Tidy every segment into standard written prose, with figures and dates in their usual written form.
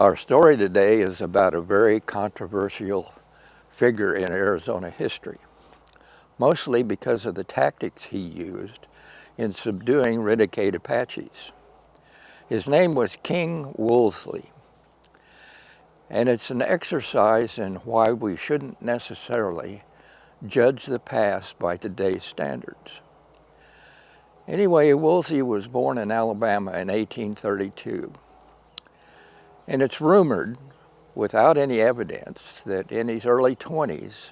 Our story today is about a very controversial figure in Arizona history, mostly because of the tactics he used in subduing renegade Apaches. His name was King Woolsey, and it's an exercise in why we shouldn't necessarily judge the past by today's standards. Anyway, Woolsey was born in Alabama in 1832. And it's rumored, without any evidence, that in his early 20s,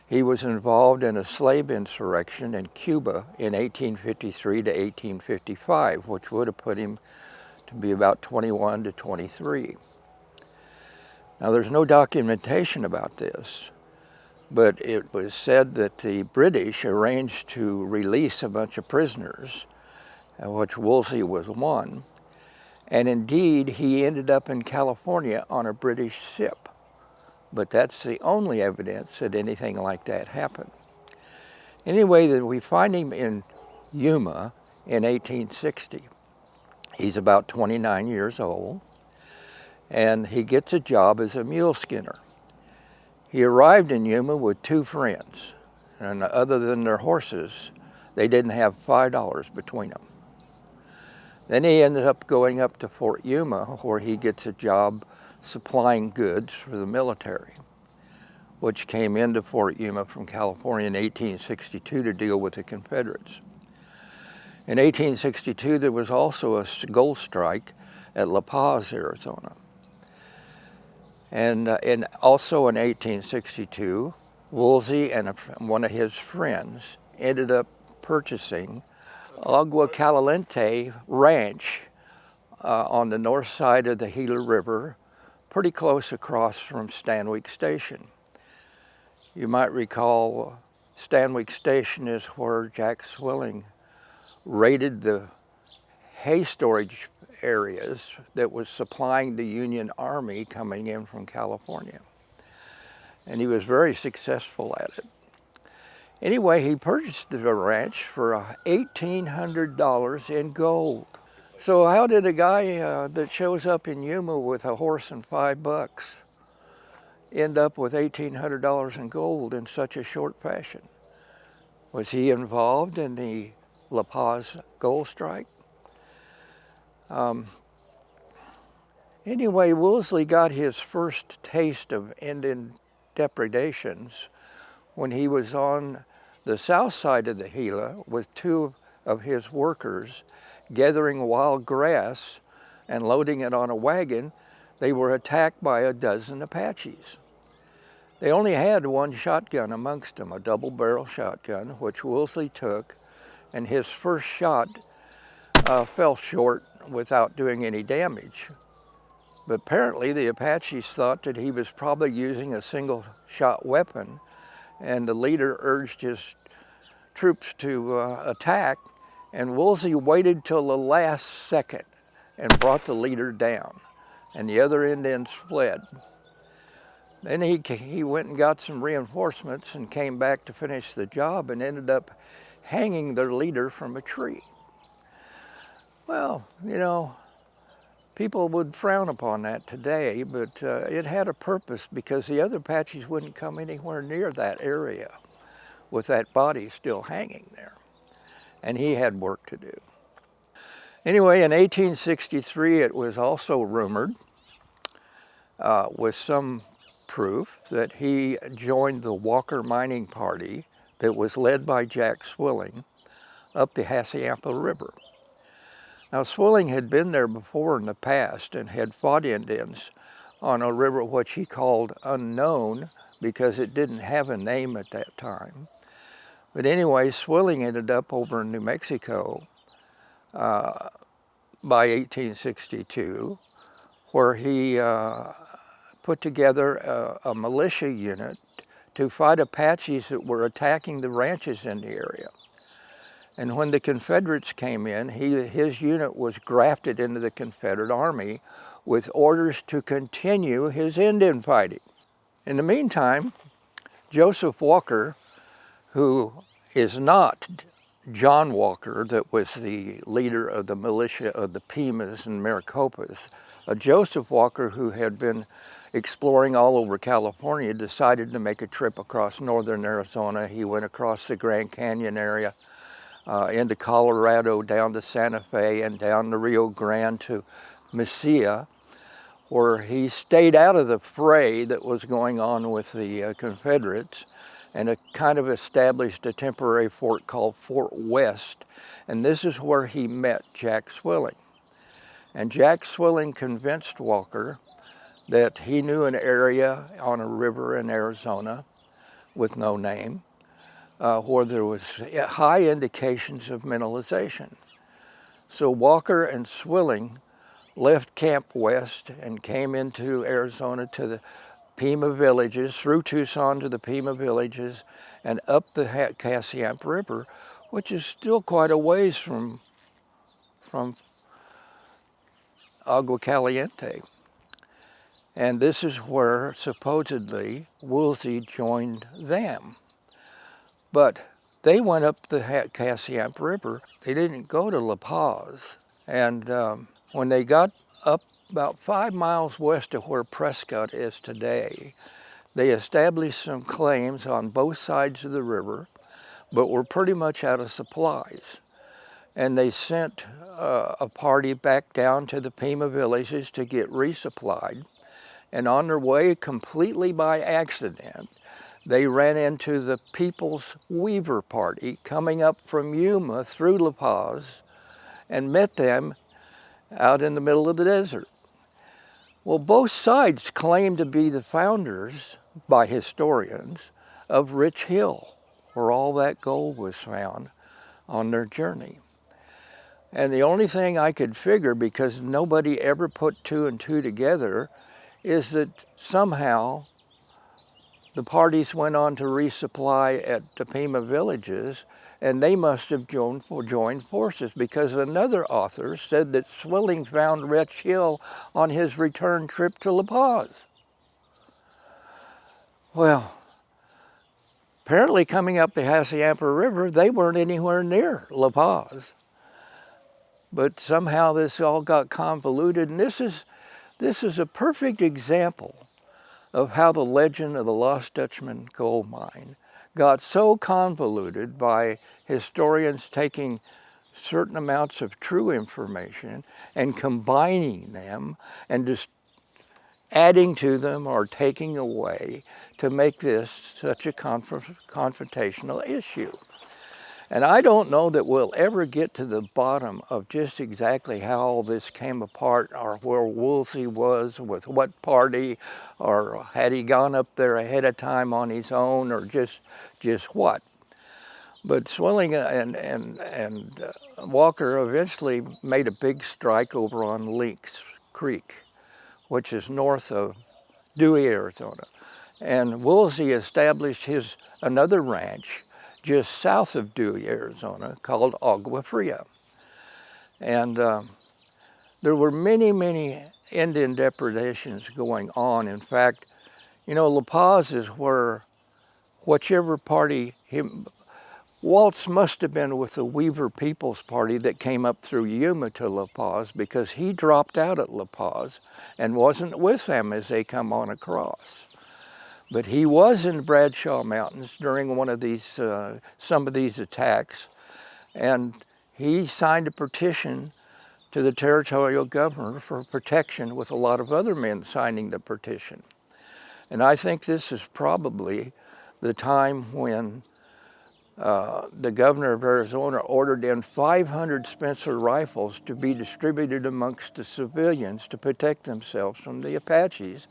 he was involved in a slave insurrection in Cuba in 1853 to 1855, which would have put him to be about 21 to 23. Now, there's no documentation about this, but it was said that the British arranged to release a bunch of prisoners, which Woolsey was one. And indeed, he ended up in California on a British ship. But that's the only evidence that anything like that happened. Anyway, that we find him in Yuma in 1860. He's about 29 years old, and he gets a job as a mule skinner. He arrived in Yuma with two friends, and other than their horses, they didn't have $5 between them. Then he ended up going up to Fort Yuma, where he gets a job supplying goods for the military, which came into Fort Yuma from California in 1862 to deal with the Confederates. In 1862, there was also a gold strike at La Paz, Arizona. And also in 1862, Woolsey and one of his friends ended up purchasing Agua Caliente Ranch on the north side of the Gila River, pretty close across from Stanwyck Station. You might recall Stanwyck Station is where Jack Swilling raided the hay storage areas that was supplying the Union Army coming in from California. And he was very successful at it. Anyway, he purchased the ranch for $1,800 in gold. So how did a guy that shows up in Yuma with a horse and $5 end up with $1,800 in gold in such a short fashion? Was he involved in the La Paz gold strike? Anyway, Woolsey got his first taste of Indian depredations when he was on the south side of the Gila with two of his workers gathering wild grass and loading it on a wagon. They were attacked by a dozen Apaches. They only had one shotgun amongst them, a double-barrel shotgun, which Woolsey took, and his first shot fell short without doing any damage. But apparently the Apaches thought that he was probably using a single-shot weapon, and the leader urged his troops to attack, and Woolsey waited till the last second and brought the leader down, and the other Indians fled. Then he went and got some reinforcements and came back to finish the job and ended up hanging their leader from a tree. Well, you know, people would frown upon that today, but it had a purpose because the other Apaches wouldn't come anywhere near that area with that body still hanging there. And he had work to do. Anyway, in 1863, it was also rumored, with some proof, that he joined the Walker Mining Party that was led by Jack Swilling up the Hassayampa River. Now, Swilling had been there before in the past and had fought Indians on a river which he called Unknown because it didn't have a name at that time. But anyway, Swilling ended up over in New Mexico by 1862, where he put together a militia unit to fight Apaches that were attacking the ranches in the area. And when the Confederates came in, his unit was grafted into the Confederate Army with orders to continue his Indian fighting. In the meantime, Joseph Walker, who is not John Walker, that was the leader of the militia of the Pimas and Maricopas, Joseph Walker, who had been exploring all over California, decided to make a trip across northern Arizona. He went across the Grand Canyon area, into Colorado, down to Santa Fe, and down the Rio Grande to Mesilla, where he stayed out of the fray that was going on with the Confederates, and kind of established a temporary fort called Fort West. And this is where he met Jack Swilling. And Jack Swilling convinced Walker that he knew an area on a river in Arizona with no name, where there was high indications of mineralization. So Walker and Swilling left Camp West and came into Arizona to the Pima villages, through Tucson to the Pima villages, and up the Cassiamp River, which is still quite a ways from Agua Caliente. And this is where supposedly Woolsey joined them. But they went up the Cassiamp River. They didn't go to La Paz. And when they got up about 5 miles west of where Prescott is today, they established some claims on both sides of the river, but were pretty much out of supplies. And they sent a party back down to the Pima villages to get resupplied. And on their way, completely by accident, they ran into the People's Weaver Party coming up from Yuma through La Paz, and met them out in the middle of the desert. Well, both sides claim to be the founders, by historians, of Rich Hill, where all that gold was found on their journey. And the only thing I could figure, because nobody ever put 2 and 2 together, is that somehow the parties went on to resupply at the Pima villages, and they must have joined forces, because another author said that Swilling found Rich Hill on his return trip to La Paz. Well, apparently coming up the Hassayampa River, they weren't anywhere near La Paz. But somehow this all got convoluted, and this is a perfect example of how the legend of the Lost Dutchman gold mine got so convoluted by historians taking certain amounts of true information and combining them and just adding to them or taking away to make this such a confrontational issue. And I don't know that we'll ever get to the bottom of just exactly how all this came apart, or where Woolsey was, with what party, or had he gone up there ahead of time on his own, or just what. But Swilling and Walker eventually made a big strike over on Lynx Creek, which is north of Dewey, Arizona. And Woolsey established another ranch just south of Dewey, Arizona, called Agua Fria. And there were many, many Indian depredations going on. In fact, you know, La Paz is where whichever party, Waltz must have been with the Weaver People's Party that came up through Yuma to La Paz, because he dropped out at La Paz and wasn't with them as they come on across. But he was in Bradshaw Mountains during one of these, some of these attacks, and he signed a petition to the territorial governor for protection, with a lot of other men signing the petition. And I think this is probably the time when the governor of Arizona ordered in 500 Spencer rifles to be distributed amongst the civilians to protect themselves from the Apaches,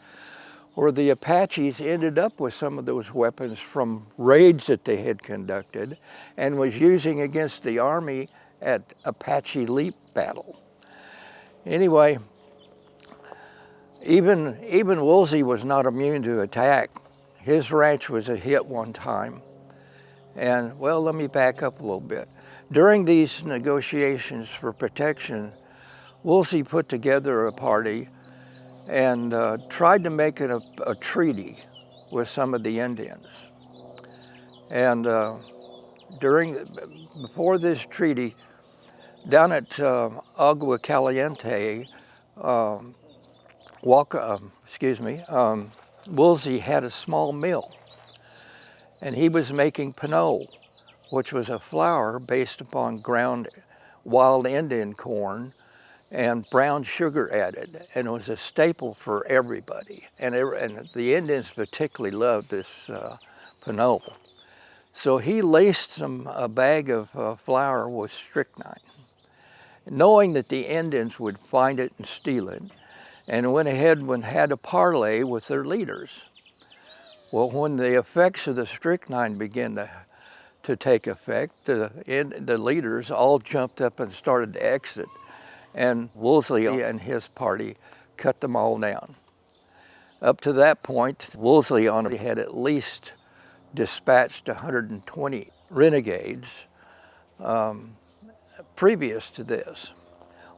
where the Apaches ended up with some of those weapons from raids that they had conducted and was using against the Army at Apache Leap battle. Anyway, even Woolsey was not immune to attack. His ranch was a hit one time. And, well, let me back up a little bit. During these negotiations for protection, Woolsey put together a party and tried to make it a treaty with some of the Indians. And before this treaty, down at Agua Caliente, um, Woolsey had a small mill, and he was making pinole, which was a flour based upon ground wild Indian corn and brown sugar added, and it was a staple for everybody. And the Indians particularly loved this pinole. So he laced a bag of flour with strychnine, knowing that the Indians would find it and steal it, and went ahead and had a parley with their leaders. Well, when the effects of the strychnine began to take effect, the leaders all jumped up and started to exit, and Woolsey and his party cut them all down. Up to that point, Woolsey had at least dispatched 120 renegades previous to this.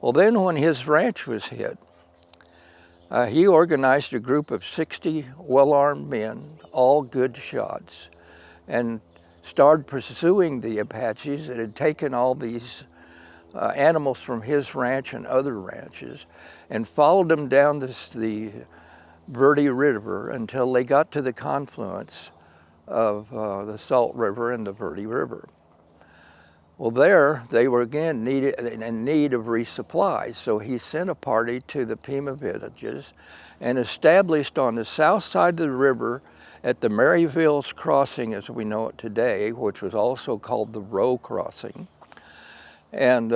Well, then when his ranch was hit, he organized a group of 60 well-armed men, all good shots, and started pursuing the Apaches that had taken all these animals from his ranch and other ranches, and followed them down the Verde River until they got to the confluence of the Salt River and the Verde River. Well, there they were again in need of resupply, so he sent a party to the Pima villages and established on the south side of the river at the Maryville's Crossing, as we know it today, which was also called the Roe Crossing. And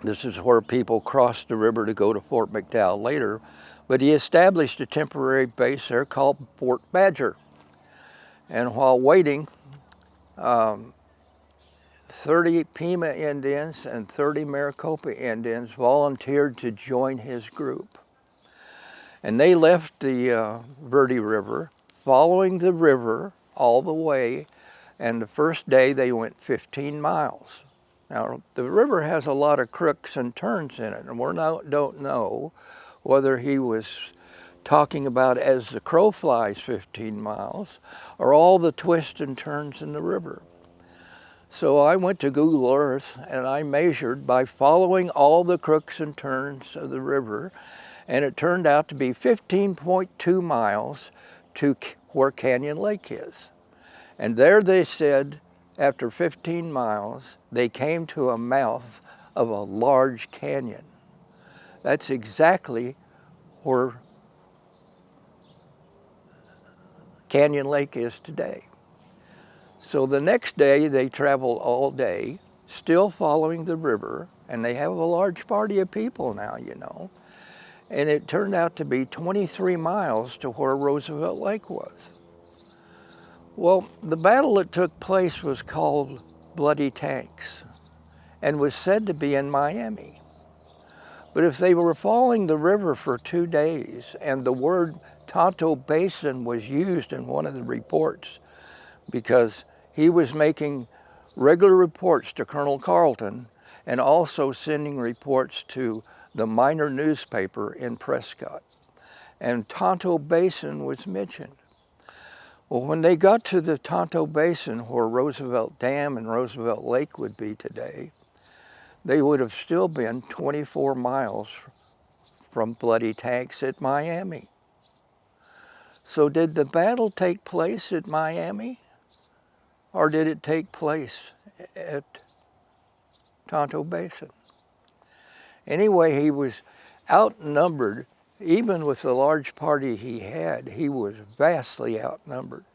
this is where people crossed the river to go to Fort McDowell later. But he established a temporary base there called Fort Badger. And while waiting, 30 Pima Indians and 30 Maricopa Indians volunteered to join his group. And they left the Verde River, following the river all the way, and the first day they went 15 miles. Now, the river has a lot of crooks and turns in it, and don't know whether he was talking about as the crow flies 15 miles, or all the twists and turns in the river. So I went to Google Earth and I measured by following all the crooks and turns of the river, and it turned out to be 15.2 miles to where Canyon Lake is. And there they said, after 15 miles, they came to a mouth of a large canyon. That's exactly where Canyon Lake is today. So the next day they traveled all day, still following the river, and they have a large party of people now, you know. And it turned out to be 23 miles to where Roosevelt Lake was. Well, the battle that took place was called Bloody Tanks and was said to be in Miami. But if they were following the river for 2 days and the word Tonto Basin was used in one of the reports because he was making regular reports to Colonel Carleton and also sending reports to the minor newspaper in Prescott. And Tonto Basin was mentioned. Well, when they got to the Tonto Basin where Roosevelt Dam and Roosevelt Lake would be today, they would have still been 24 miles from Bloody Tanks at Miami. So did the battle take place at Miami, or did it take place at Tonto Basin? Anyway, he was outnumbered. Even with the large party he was vastly outnumbered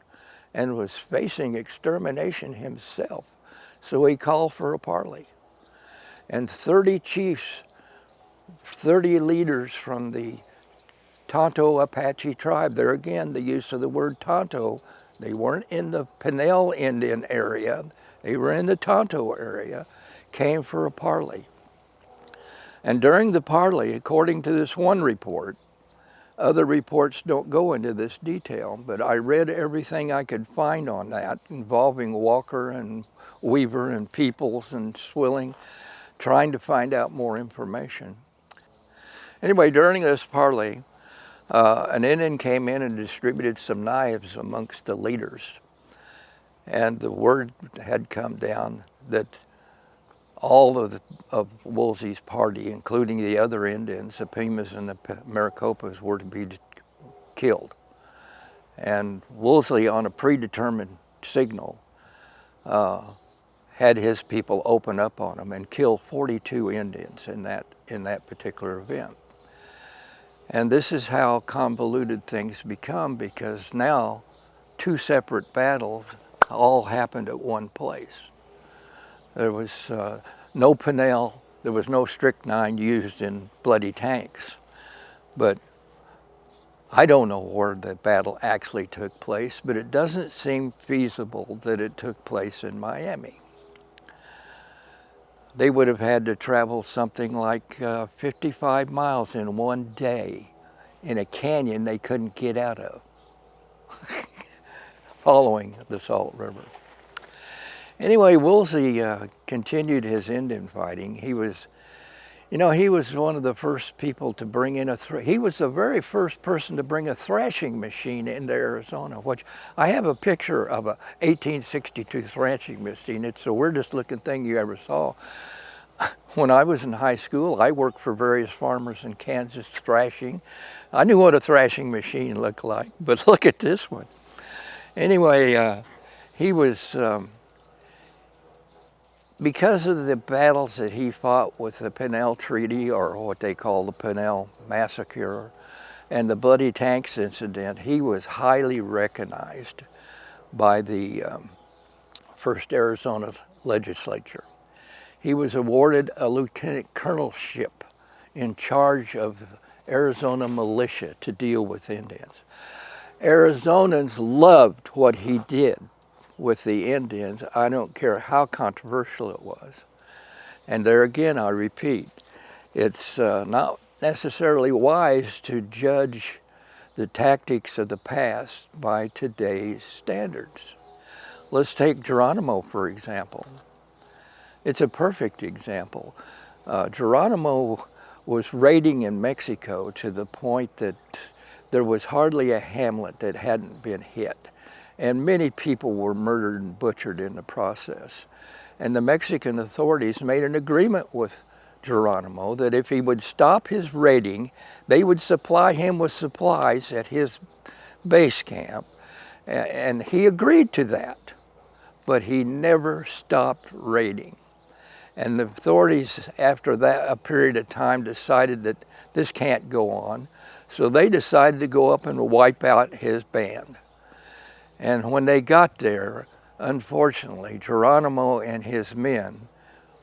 and was facing extermination himself. So he called for a parley. And 30 chiefs, 30 leaders from the Tonto Apache tribe, there again, the use of the word Tonto, they weren't in the Pinell Indian area, they were in the Tonto area, came for a parley. And during the parley, according to this one report, other reports don't go into this detail, but I read everything I could find on that involving Walker and Weaver and Peoples and Swilling, trying to find out more information. Anyway, during this parley, an Indian came in and distributed some knives amongst the leaders. And the word had come down that all of Woolsey's party, including the other Indians, the Pimas and the Maricopas, were to be killed. And Woolsey, on a predetermined signal, had his people open up on them and kill 42 Indians in that particular event. And this is how convoluted things become, because now 2 separate battles all happened at one place. There was no Pinel, there was no strychnine used in bloody tanks, but I don't know where the battle actually took place, but it doesn't seem feasible that it took place in Miami. They would have had to travel something like 55 miles in one day in a canyon they couldn't get out of, following the Salt River. Anyway, Woolsey continued his Indian fighting. He was one of the first people to bring in he was the very first person to bring a thrashing machine into Arizona, which I have a picture of a 1862 thrashing machine. It's the weirdest looking thing you ever saw. When I was in high school, I worked for various farmers in Kansas thrashing. I knew what a thrashing machine looked like, but look at this one. Anyway, he was, because of the battles that he fought with the Pinel Treaty, or what they call the Pinel Massacre, and the Bloody Tanks incident, he was highly recognized by the first Arizona legislature. He was awarded a lieutenant colonelship in charge of Arizona militia to deal with Indians. Arizonans loved what he did with the Indians. I don't care how controversial it was. And there again, I repeat, it's not necessarily wise to judge the tactics of the past by today's standards. Let's take Geronimo, for example. It's a perfect example. Geronimo was raiding in Mexico to the point that there was hardly a hamlet that hadn't been hit. And many people were murdered and butchered in the process. And the Mexican authorities made an agreement with Geronimo that if he would stop his raiding, they would supply him with supplies at his base camp. And he agreed to that, but he never stopped raiding. And the authorities, after that, a period of time, decided that this can't go on. So they decided to go up and wipe out his band. And when they got there, unfortunately, Geronimo and his men,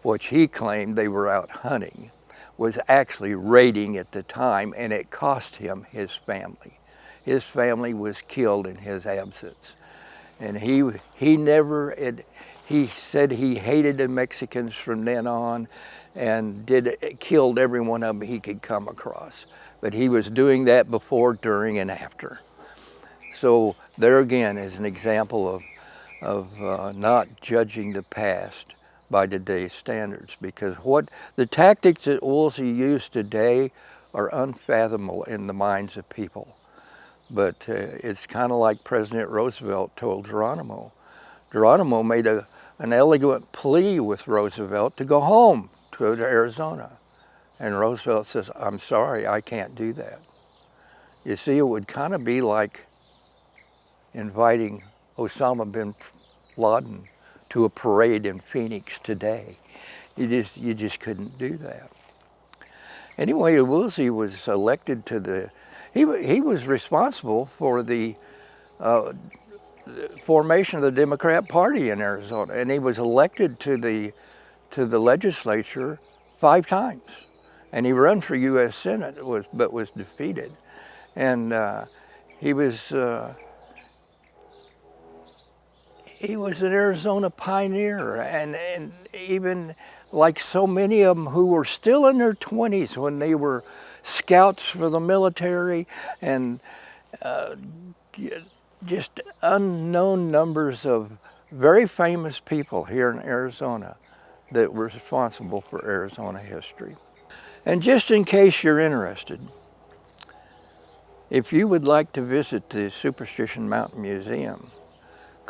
which he claimed they were out hunting, was actually raiding at the time, and it cost him his family. His family was killed in his absence. And he said he hated the Mexicans from then on and killed every one of them he could come across. But he was doing that before, during, and after. So there again is an example of not judging the past by today's standards, because what the tactics that Woolsey used today are unfathomable in the minds of people. But it's kind of like President Roosevelt told Geronimo. Geronimo made an elegant plea with Roosevelt to go home to Arizona. And Roosevelt says, "I'm sorry, I can't do that." You see, it would kind of be like inviting Osama bin Laden to a parade in Phoenix today. You just couldn't do that. Anyway, Woolsey was elected to he was responsible for the formation of the Democrat Party in Arizona, and he was elected to the legislature 5 times. And he ran for U.S. Senate, but was defeated. And he was an Arizona pioneer, and even like so many of them who were still in their 20s when they were scouts for the military, and just unknown numbers of very famous people here in Arizona that were responsible for Arizona history. And just in case you're interested, if you would like to visit the Superstition Mountain Museum,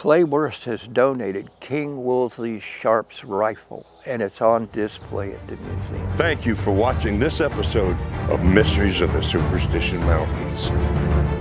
Clayworth has donated King Woolsey's Sharp's rifle, and it's on display at the museum. Thank you for watching this episode of Mysteries of the Superstition Mountains.